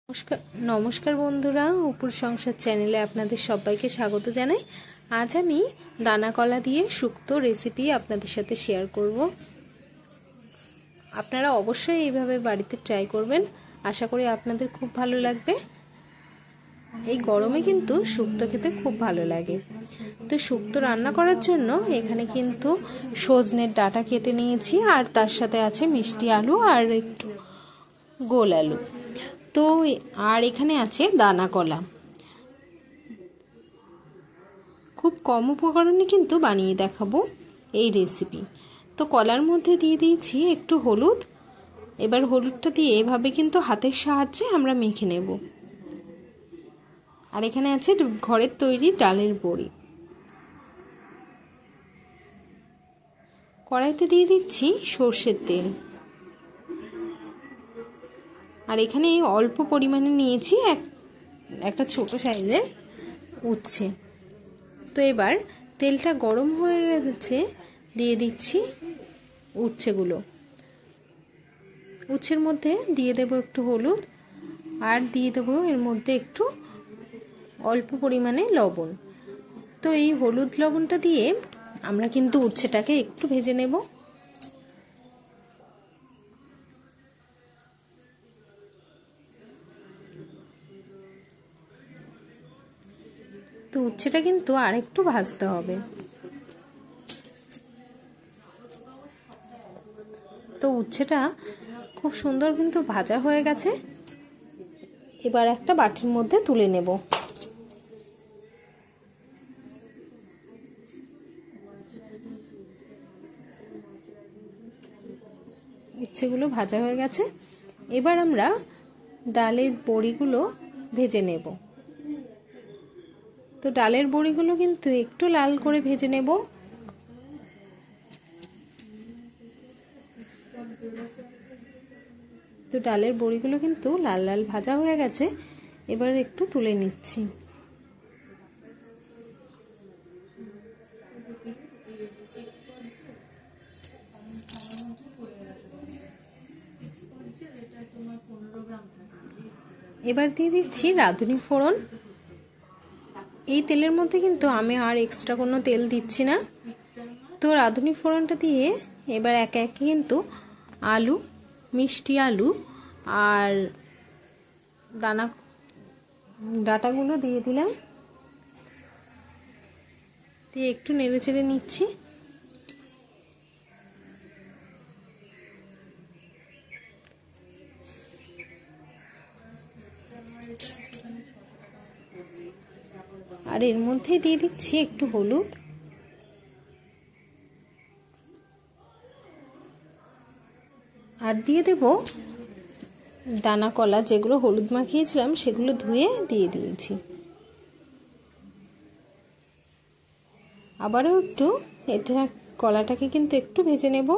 নমস্কার নমস্কার বন্ধুরা, উপর সংসার চ্যানেলে আপনাদের সবাইকে স্বাগত জানাই। আজ আমি দানা কলা দিয়ে শুক্তো রেসিপি আপনাদের সাথে শেয়ার করব। আপনারা অবশ্যই এইভাবে বাড়িতে ট্রাই করবেন, আশা করি আপনাদের খুব ভালো লাগবে। এই গরমে কিন্তু শুক্তো খেতে খুব ভালো লাগে। তো শুক্তো রান্না করার জন্য এখানে কিন্তু সজনের ডাঁটা কেটে নিয়েছি, আর তার সাথে আছে মিষ্টি আলু আর একটু গোল আলু। তো আর এখানে আছে দানা কলা। খুব কম উপকরণে কিন্তু বানিয়ে দেখাবো এই রেসিপি। তো কলার মধ্যে দিয়ে দিয়েছি একটু হলুদ। এবার হলুদটা দিয়ে এভাবে কিন্তু হাতের সাহায্যে আমরা মেখে নেব। আর এখানে আছে ঘরের তৈরি ডালের বড়ি। কড়াইতে দিয়ে দিচ্ছি সর্ষের তেল। আর এখানে অল্প পরিমাণে নিয়েছি একটা ছোট সাইজের উচ্ছে। তো এবার তেলটা গরম হয়ে গেছে, দিয়ে দিচ্ছি উচ্ছেগুলো। উচ্ছের মধ্যে দিয়ে দেব একটু হলুদ, আর দিয়ে দেব এর মধ্যে একটু অল্প পরিমাণে লবণ। তো এই হলুদ লবণটা দিয়ে আমরা কিন্তু উচ্ছেটাকে একটু ভেজে নেব। তো উচ্ছেটা কিন্তু আরেকটু ভাজতে হবে। তো উচ্ছেটা খুব সুন্দর কিন্তু ভাজা হয়ে গেছে। এবার একটা বাটির মধ্যে তুলে নেব। উচ্ছেগুলো ভাজা হয়ে গেছে। এবার আমরা ডালের বড়িগুলো ভেজে নেব। তো ডালের বড়িগুলো কিন্তু একটু লাল করে ভেজে নেব। তো ডালের বড়িগুলো কিন্তু লাল লাল ভাজা হয়ে গেছে। এবার একটু তুলে নিচ্ছি। এবার দিয়ে দিচ্ছি রাঁধুনি ফোড়ন। এই তেলের মধ্যে কিন্তু আমি আর এক্সট্রা কোনো তেল দিচ্ছি না। তো রাঁধুনি ফোড়নটা দিয়ে এবার একে একে কিন্তু আলু, মিষ্টি আলু আর ডাঁটাগুলো দিয়ে দিলাম, দিয়ে একটু নেড়ে চেড়ে নিচ্ছি। আর এর মধ্যে দিয়ে দিচ্ছি একটু হলুদ, আর দিয়ে দেব দানা কলা, যেগুলো হলুদ মাখিয়েছিলাম সেগুলো ধুয়ে দিয়ে দিয়েছি। আবারও একটু এটা কলাটাকে কিন্তু একটু ভেজে নেব।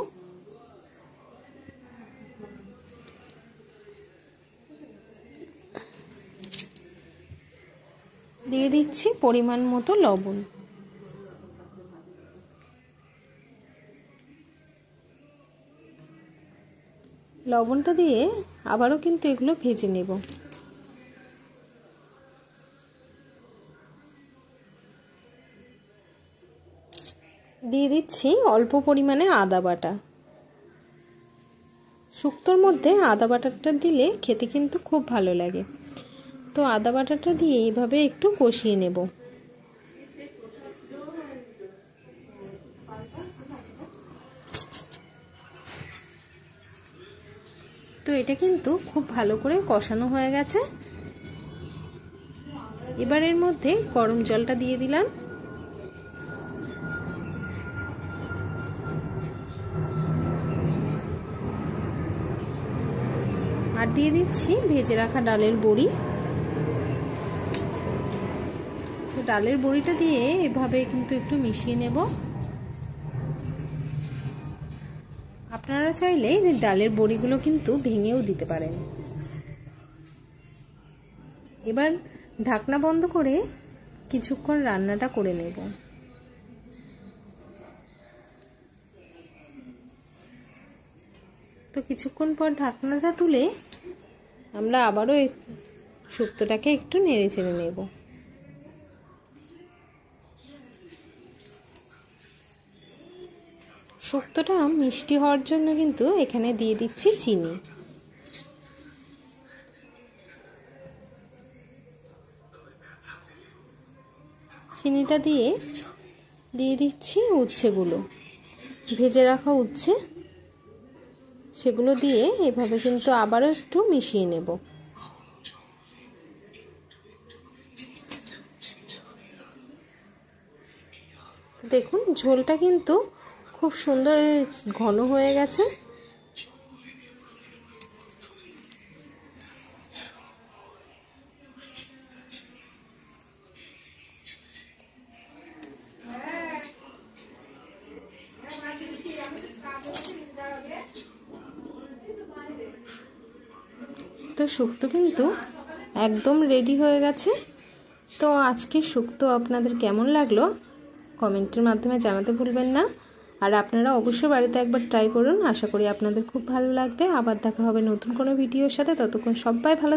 দিয়ে দিচ্ছি পরিমাণ মতো লবণ। লবণটা দিয়ে আবারও কিন্তু এগুলো ভেজে নেব। দিয়ে দিচ্ছি অল্প পরিমাণে আদা বাটা। শুক্তোর মধ্যে আদা বাটাটা দিলে খেতে কিন্তু খুব ভালো লাগে। তো আদা বাটাটা দিয়ে এইভাবে একটু কষিয়ে নেব। তো এটা কিন্তু খুব ভালো করে কষানো হয়ে গেছে। এবার এর মধ্যে গরম জলটা দিয়ে দিলাম। আর দিয়ে দিচ্ছি ভেজে রাখা ডালের বড়ি। তো ডালের বড়িটা দিয়ে এভাবে কিন্তু একটু মিশিয়ে নেব। আপনারা চাইলে ডালের বড়িগুলো কিন্তু ভেঙেও দিতে পারেন। এবার ঢাকনা বন্ধ করে কিছুক্ষণ রান্নাটা করে নেব। তো কিছুক্ষণ পর ঢাকনাটা তুলে আমরা আবারও শুক্তোটাকে একটু নেড়ে চেড়ে নেব। শুক্তোটা মিষ্টি হওয়ার জন্য কিন্তু এখানে দিয়ে দিচ্ছি চিনি। চিনিটা দিয়ে দিচ্ছি উচ্ছেগুলো, ভেজে রাখা উচ্ছে, সেগুলো দিয়ে এভাবে কিন্তু আবারও একটু মিশিয়ে নেব। দেখুন ঝোলটা কিন্তু খুব সুন্দর ঘন হয়ে গেছে। তো শুক্তো কিন্তু একদম রেডি হয়ে গেছে। তো আজকে শুক্তো আপনাদের কেমন লাগলো কমেন্টের মাধ্যমে জানাতে ভুলবেন না। আর আপনারা অবশ্যই বাড়িতে একবার ট্রাই করুন, আশা করি আপনাদের খুব ভালো লাগবে। আবার দেখা হবে নতুন কোনো ভিডিওর সাথে, ততক্ষণ সবাই ভালো